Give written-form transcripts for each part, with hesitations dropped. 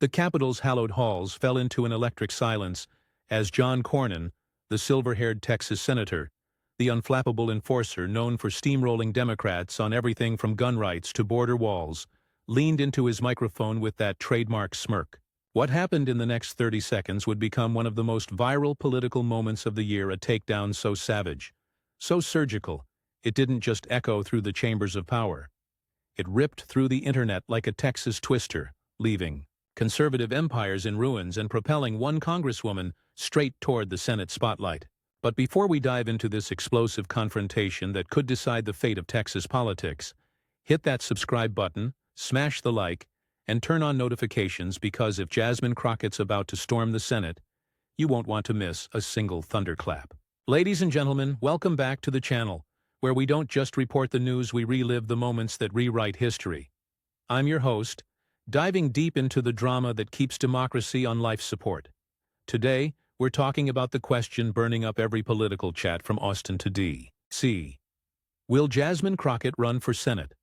The Capitol's hallowed halls fell into an electric silence as John Cornyn, the silver-haired Texas senator, the unflappable enforcer known for steamrolling Democrats on everything from gun rights to border walls, leaned into his microphone with that trademark smirk. What happened in the next 30 seconds would become one of the most viral political moments of the year, a takedown so savage, so surgical, it didn't just echo through the chambers of power. It ripped through the internet like a Texas twister, leaving conservative empires in ruins and propelling one congresswoman straight toward the Senate spotlight. But before we dive into this explosive confrontation that could decide the fate of Texas politics, hit that subscribe button, smash the like, and turn on notifications, because if Jasmine Crockett's about to storm the Senate, you won't want to miss a single thunderclap. Ladies and gentlemen, welcome back to the channel, where we don't just report the news, we relive the moments that rewrite history. I'm your host, diving deep into the drama that keeps democracy on life support. Today, we're talking about the question burning up every political chat from Austin to D.C. Will Jasmine Crockett run for Senate?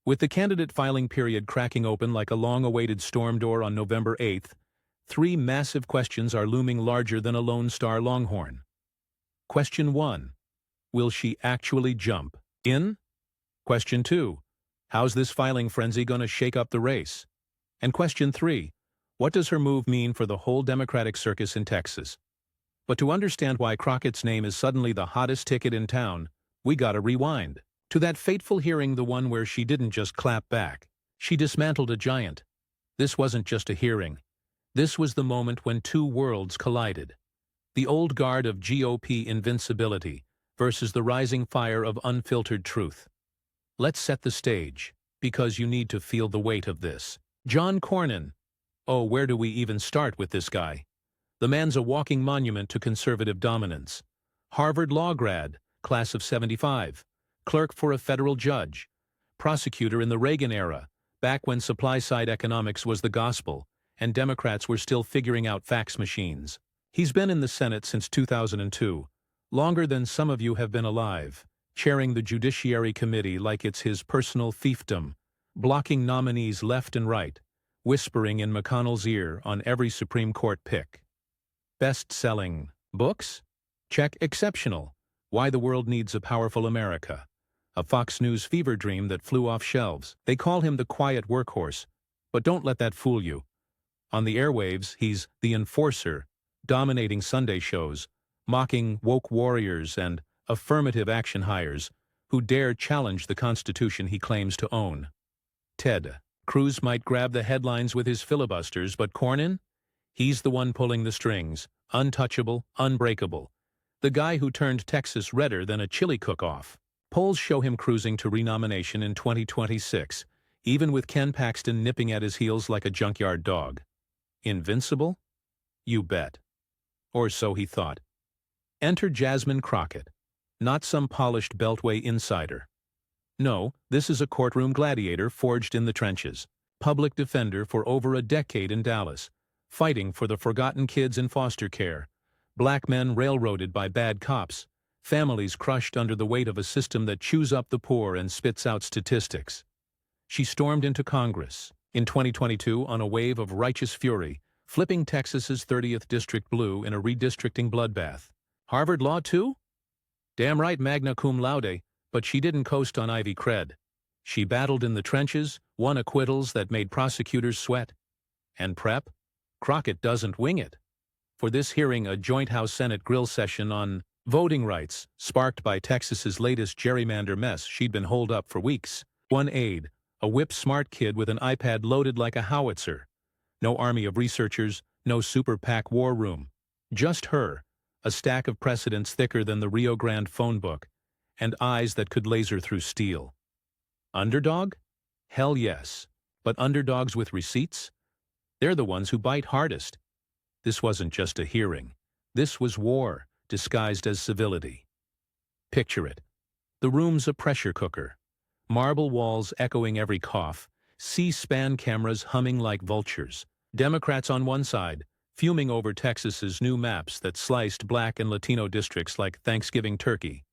With the candidate filing period cracking open like a long-awaited storm door on November 8th, three massive questions are looming larger than a Lone Star Longhorn. Question 1. Will she actually jump in? Question 2. How's this filing frenzy gonna shake up the race? And question 3. What does her move mean for the whole Democratic circus in Texas? But to understand why Crockett's name is suddenly the hottest ticket in town, we gotta rewind to that fateful hearing, the one where she didn't just clap back. She dismantled a giant. This wasn't just a hearing. This was the moment when two worlds collided. The old guard of GOP invincibility versus the rising fire of unfiltered truth. Let's set the stage, because you need to feel the weight of this. John Cornyn. Oh, where do we even start with this guy? The man's a walking monument to conservative dominance. Harvard law grad, class of '75. Clerk for a federal judge, prosecutor in the Reagan era, back when supply-side economics was the gospel, and Democrats were still figuring out fax machines. He's been in the Senate since 2002, longer than some of you have been alive, chairing the Judiciary Committee like it's his personal fiefdom, blocking nominees left and right, whispering in McConnell's ear on every Supreme Court pick. Best-selling books? Check. Exceptional. Why the World Needs a Powerful America. A Fox News fever dream that flew off shelves. They call him the quiet workhorse, but don't let that fool you. On the airwaves, he's the enforcer, dominating Sunday shows, mocking woke warriors and affirmative action hires who dare challenge the Constitution he claims to own. Ted Cruz might grab the headlines with his filibusters, but Cornyn? He's the one pulling the strings, untouchable, unbreakable. The guy who turned Texas redder than a chili cook-off. Polls show him cruising to renomination in 2026, even with Ken Paxton nipping at his heels like a junkyard dog. Invincible? You bet. Or so he thought. Enter Jasmine Crockett. Not some polished Beltway insider. No, this is a courtroom gladiator forged in the trenches. Public defender for over a decade in Dallas, fighting for the forgotten kids in foster care, black men railroaded by bad cops, families crushed under the weight of a system that chews up the poor and spits out statistics. She stormed into Congress in 2022 on a wave of righteous fury, flipping Texas's 30th District blue in a redistricting bloodbath. Harvard Law too? Damn right, magna cum laude, but she didn't coast on Ivy cred. She battled in the trenches, won acquittals that made prosecutors sweat. And prep? Crockett doesn't wing it. For this hearing, a joint House-Senate grill session on voting rights, sparked by Texas's latest gerrymander mess, she'd been holed up for weeks. One aide, a whip-smart kid with an iPad loaded like a howitzer. No army of researchers, no super PAC war room. Just her, a stack of precedents thicker than the Rio Grande phone book, and eyes that could laser through steel. Underdog? Hell yes. But underdogs with receipts? They're the ones who bite hardest. This wasn't just a hearing. This was war, disguised as civility. Picture it. The room's a pressure cooker. Marble walls echoing every cough, C-SPAN cameras humming like vultures. Democrats on one side, fuming over Texas's new maps that sliced black and Latino districts like Thanksgiving turkey.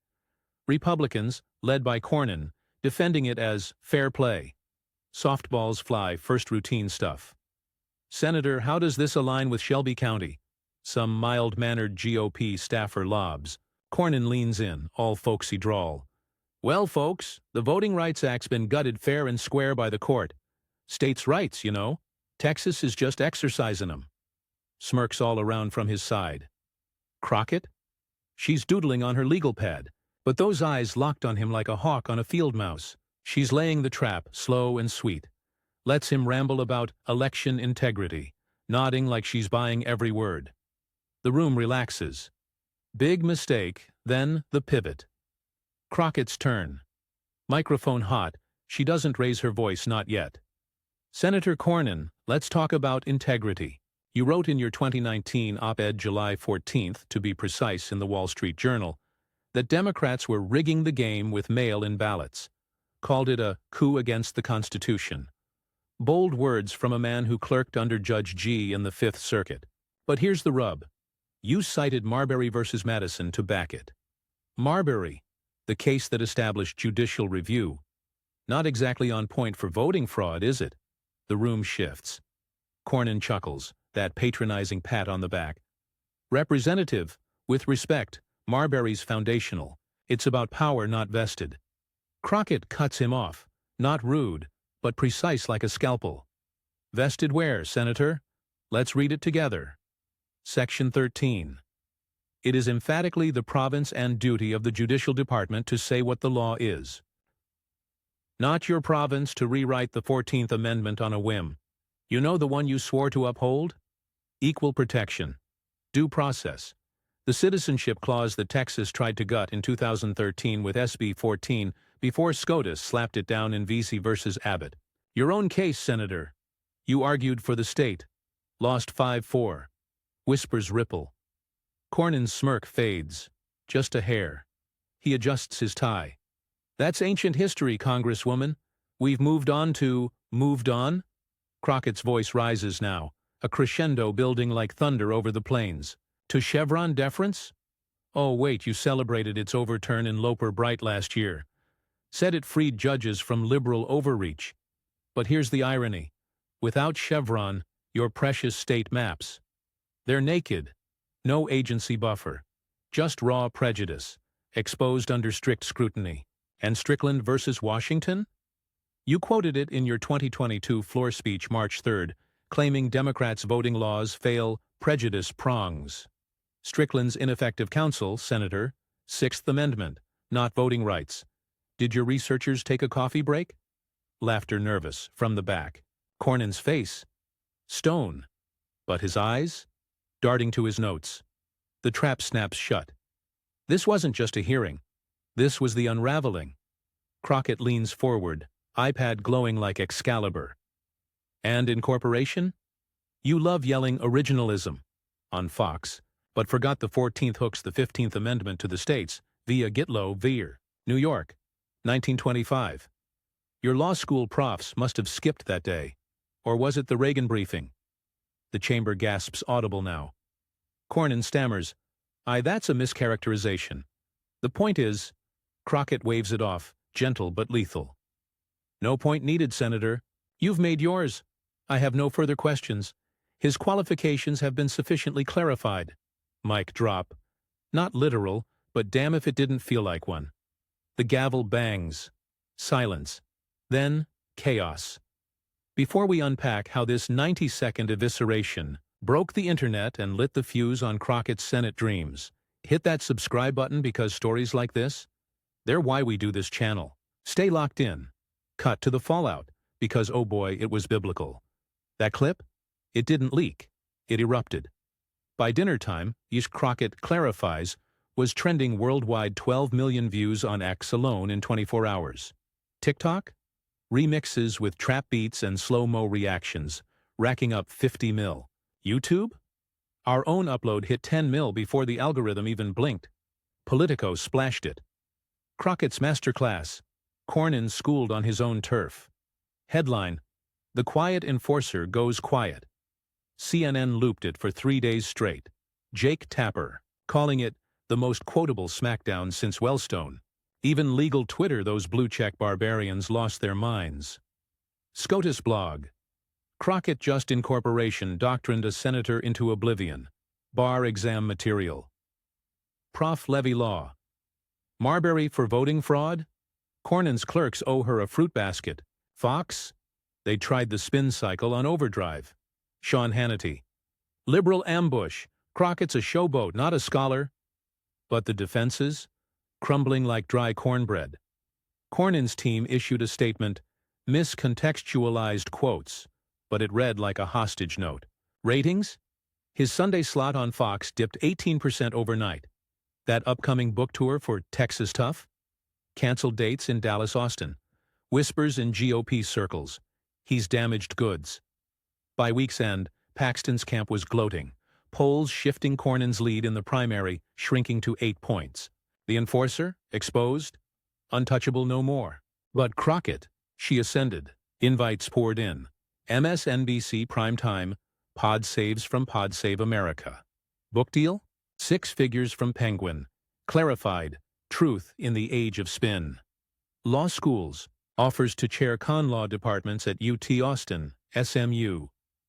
Republicans, led by Cornyn, defending it as fair play. Softballs fly, first routine stuff. Senator, how does this align with Shelby County? Some mild-mannered GOP staffer lobs. Cornyn leans in, all folksy drawl. Well, folks, the Voting Rights Act's been gutted fair and square by the court. States' rights, you know. Texas is just exercising 'em. Smirks all around from his side. Crockett? She's doodling on her legal pad, but those eyes locked on him like a hawk on a field mouse. She's laying the trap, slow and sweet. Lets him ramble about election integrity, nodding like she's buying every word. The room relaxes. Big mistake, then the pivot. Crockett's turn. Microphone hot, she doesn't raise her voice, not yet. Senator Cornyn, let's talk about integrity. You wrote in your 2019 op-ed, July 14th, to be precise, in the Wall Street Journal, that Democrats were rigging the game with mail-in ballots. Called it a coup against the Constitution. Bold words from a man who clerked under Judge G in the Fifth Circuit. But here's the rub. You cited Marbury versus Madison to back it. Marbury, the case that established judicial review. Not exactly on point for voting fraud, is it? The room shifts. Cornyn chuckles, that patronizing pat on the back. Representative, with respect, Marbury's foundational. It's about power not vested. Crockett cuts him off, not rude, but precise like a scalpel. Vested where, Senator? Let's read it together. Section 13. It is emphatically the province and duty of the Judicial Department to say what the law is. Not your province to rewrite the 14th Amendment on a whim. You know the one you swore to uphold? Equal protection. Due process. The citizenship clause that Texas tried to gut in 2013 with SB 14 before SCOTUS slapped it down in Vesey versus Abbott. Your own case, Senator. You argued for the state. Lost 5-4. Whispers ripple. Cornyn's smirk fades. Just a hair. He adjusts his tie. That's ancient history, Congresswoman. We've moved on. Crockett's voice rises now, a crescendo building like thunder over the plains. To Chevron deference? Oh, wait, you celebrated its overturn in Loper Bright last year. Said it freed judges from liberal overreach. But here's the irony. Without Chevron, your precious state maps. They're naked. No agency buffer. Just raw prejudice, exposed under strict scrutiny. And Strickland versus Washington? You quoted it in your 2022 floor speech March 3rd, claiming Democrats' voting laws fail prejudice prongs. Strickland's ineffective counsel, Senator, Sixth Amendment, not voting rights. Did your researchers take a coffee break? Laughter nervous, from the back. Cornyn's face. Stone. But his eyes? Darting to his notes. The trap snaps shut. This wasn't just a hearing. This was the unraveling. Crockett leans forward, iPad glowing like Excalibur. And incorporation? You love yelling originalism on Fox, but forgot the 14th hooks the 15th Amendment to the states via Gitlow Veer, New York, 1925. Your law school profs must have skipped that day. Or was it the Reagan briefing? The chamber gasps audible now. Cornyn stammers, that's a mischaracterization. The point is, Crockett waves it off, gentle but lethal. No point needed, Senator. You've made yours. I have no further questions. His qualifications have been sufficiently clarified. Mic drop. Not literal, but damn if it didn't feel like one. The gavel bangs. Silence. Then, chaos. Before we unpack how this 90-second evisceration broke the internet and lit the fuse on Crockett's Senate dreams, hit that subscribe button because stories like this, they're why we do this channel. Stay locked in. Cut to the fallout, because oh boy, it was biblical. That clip? It didn't leak. It erupted. By dinner time, Crockett clarifies, was trending worldwide 12 million views on X alone in 24 hours. TikTok? Remixes with trap beats and slow-mo reactions, racking up 50 mil. YouTube? Our own upload hit 10 mil before the algorithm even blinked. Politico splashed it. Crockett's masterclass. Cornyn schooled on his own turf. Headline: The Quiet Enforcer Goes Quiet. CNN looped it for 3 days straight. Jake Tapper, calling it the most quotable smackdown since Wellstone. Even legal Twitter, those blue-check barbarians lost their minds. SCOTUS blog. Crockett just incorporation doctrined a senator into oblivion. Bar exam material. Prof. Levy Law. Marbury for voting fraud? Cornyn's clerks owe her a fruit basket. Fox? They tried the spin cycle on overdrive. Sean Hannity. Liberal ambush. Crockett's a showboat, not a scholar. But the defenses? Crumbling like dry cornbread. Cornyn's team issued a statement, miscontextualized quotes, but it read like a hostage note. Ratings? His Sunday slot on Fox dipped 18% overnight. That upcoming book tour for Texas Tough? Canceled dates in Dallas, Austin. Whispers in GOP circles. He's damaged goods. By week's end, Paxton's camp was gloating. Polls shifting Cornyn's lead in the primary, shrinking to 8 points. The enforcer? Exposed? Untouchable no more. But Crockett? She ascended. Invites poured in. MSNBC primetime. Pod saves from Pod Save America. Book deal? 6 figures from Penguin. Clarified. Truth in the age of spin. Law schools. Offers to chair con law departments at UT Austin, SMU.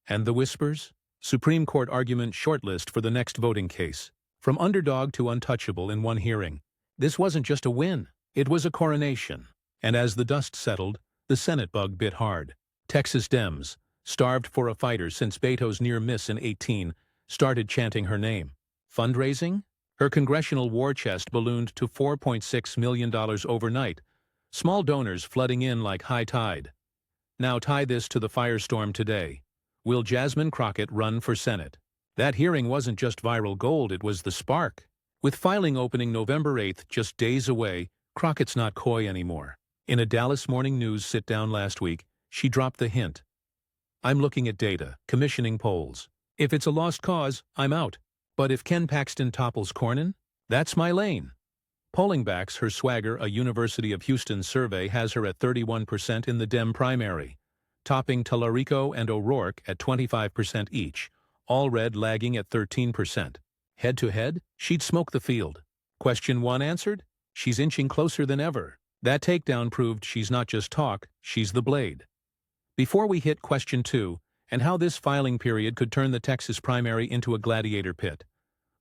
And the whispers? Supreme Court argument shortlist for the next voting case. From underdog to untouchable in one hearing. This wasn't just a win. It was a coronation. And as the dust settled, the Senate bug bit hard. Texas Dems, starved for a fighter since Beto's near miss in 18, started chanting her name. Fundraising? Her congressional war chest ballooned to $4.6 million overnight, small donors flooding in like high tide. Now tie this to the firestorm today. Will Jasmine Crockett run for Senate? That hearing wasn't just viral gold, it was the spark. With filing opening November 8th just days away, Crockett's not coy anymore. In a Dallas Morning News sit-down last week, she dropped the hint. I'm looking at data, commissioning polls. If it's a lost cause, I'm out. But if Ken Paxton topples Cornyn, that's my lane. Polling backs her swagger. A University of Houston survey has her at 31% in the Dem primary, topping Tallarico and O'Rourke at 25% each, all red lagging at 13%. Head-to-head, she'd smoke the field. Question 1 answered? She's inching closer than ever. That takedown proved she's not just talk, she's the blade. Before we hit question 2, and how this filing period could turn the Texas primary into a gladiator pit,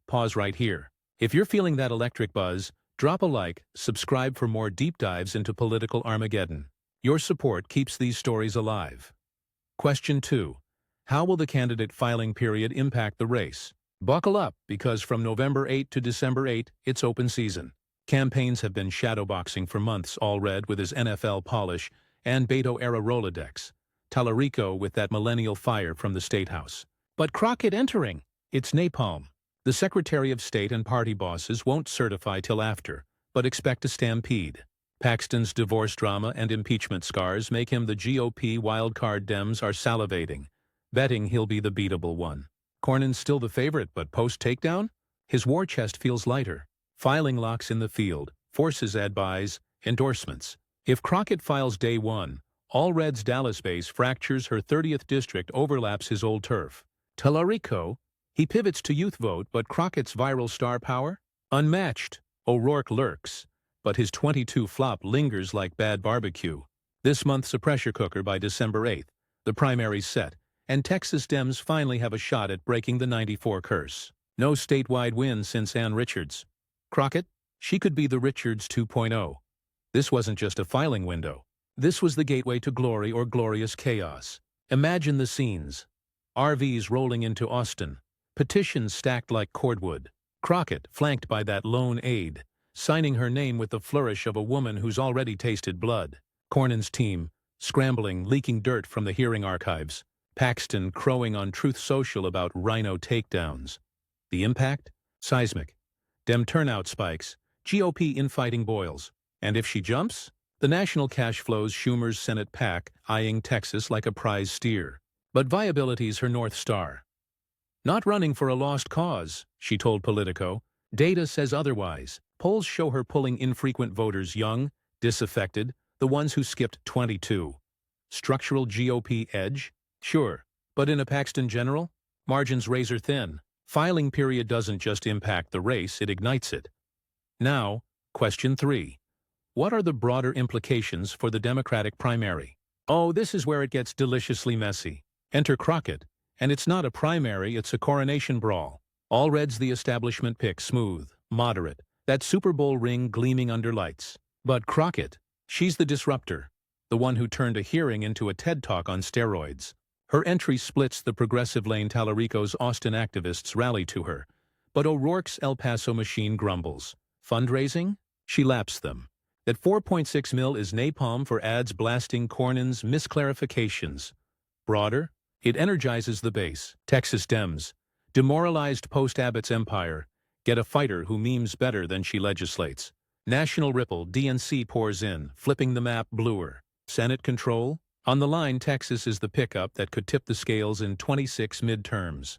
pause right here. If you're feeling that electric buzz, drop a like, subscribe for more deep dives into political Armageddon. Your support keeps these stories alive. Question 2. How will the candidate filing period impact the race? Buckle up, because from November 8 to December 8, it's open season. Campaigns have been shadowboxing for months, all red with his NFL polish and Beto-era Rolodex. Tallarico with that millennial fire from the State House. But Crockett entering. It's napalm. The Secretary of State and party bosses won't certify till after, but expect a stampede. Paxton's divorce drama and impeachment scars make him the GOP wildcard. Dems are salivating, betting he'll be the beatable one. Cornyn's still the favorite, but post-takedown? His war chest feels lighter. Filing locks in the field, forces ad buys, endorsements. If Crockett files day 1, all Red's Dallas base fractures. Her 30th district overlaps his old turf. Tallarico? He pivots to youth vote, but Crockett's viral star power? Unmatched. O'Rourke lurks, but his 22 flop lingers like bad barbecue. This month's a pressure cooker. By December 8th, the primary's set, and Texas Dems finally have a shot at breaking the 94 curse. No statewide win since Ann Richards. Crockett? She could be the Richards 2.0. This wasn't just a filing window. This was the gateway to glory or glorious chaos. Imagine the scenes. RVs rolling into Austin. Petitions stacked like cordwood. Crockett, flanked by that lone aide, signing her name with the flourish of a woman who's already tasted blood. Cornyn's team, scrambling, leaking dirt from the hearing archives. Paxton crowing on Truth Social about rhino takedowns. The impact? Seismic. Dem turnout spikes. GOP infighting boils. And if she jumps? The national cash flows. Schumer's Senate PAC, eyeing Texas like a prize steer. But viability's her North Star. Not running for a lost cause, she told Politico. Data says otherwise. Polls show her pulling infrequent voters, young, disaffected, the ones who skipped 22. Structural GOP edge? Sure. But in a Paxton general? Margins razor thin. Filing period doesn't just impact the race, it ignites it. Now, question 3. What are the broader implications for the Democratic primary? Oh, this is where it gets deliciously messy. Enter Crockett, and it's not a primary, it's a coronation brawl. All Reds the establishment pick smooth, moderate, that Super Bowl ring gleaming under lights. But Crockett, she's the disruptor, the one who turned a hearing into a TED Talk on steroids. Her entry splits the progressive lane. Tallarico's Austin activists rally to her, but O'Rourke's El Paso machine grumbles. Fundraising? She laps them. That 4.6 mil is napalm for ads blasting Cornyn's misclarifications. Broader? It energizes the base. Texas Dems, demoralized post-Abbott's empire, get a fighter who memes better than she legislates. National ripple. DNC pours in, flipping the map bluer. Senate control? On the line, Texas is the pickup that could tip the scales in 26 midterms.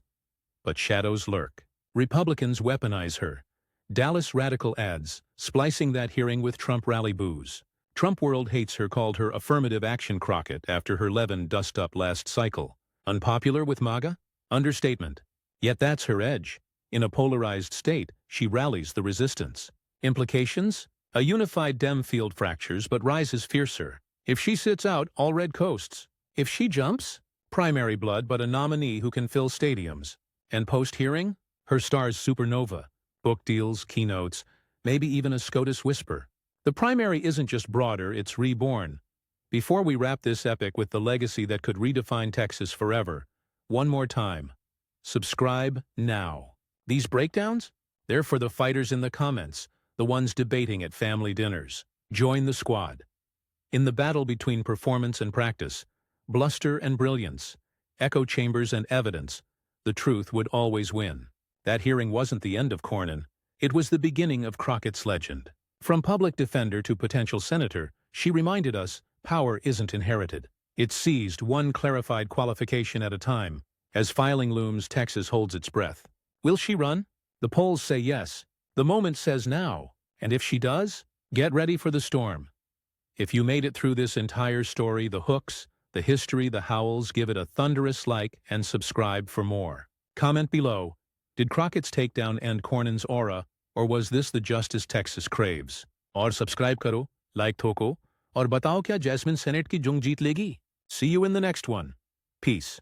But shadows lurk. Republicans weaponize her. Dallas radical ads, splicing that hearing with Trump rally boos. Trump world hates her, called her affirmative action Crockett after her Levin dust-up last cycle. Unpopular with MAGA? Understatement. Yet that's her edge. In a polarized state, she rallies the resistance. Implications? A unified Dem field fractures but rises fiercer. If she sits out, all red coasts. If she jumps? Primary blood but a nominee who can fill stadiums. And post-hearing? Her star's supernova. Book deals, keynotes, maybe even a SCOTUS whisper. The primary isn't just broader, it's reborn. Before we wrap this epic with the legacy that could redefine Texas forever, one more time. Subscribe now. These breakdowns? They're for the fighters in the comments, the ones debating at family dinners. Join the squad. In the battle between performance and practice, bluster and brilliance, echo chambers and evidence, the truth would always win. That hearing wasn't the end of Cornyn. It was the beginning of Crockett's legend. From public defender to potential senator, she reminded us power isn't inherited. It's seized one clarified qualification at a time. As filing looms, Texas holds its breath. Will she run? The polls say yes. The moment says now. And if she does, get ready for the storm. If you made it through this entire story, the hooks, the history, the howls, give it a thunderous like and subscribe for more. Comment below. Did Crockett's takedown end Cornyn's aura, or was this the justice Texas craves? और subscribe करो, like ठोको, और बताओ क्या Jasmine Senate की जंग जीत लेगी? See you in the next one. Peace.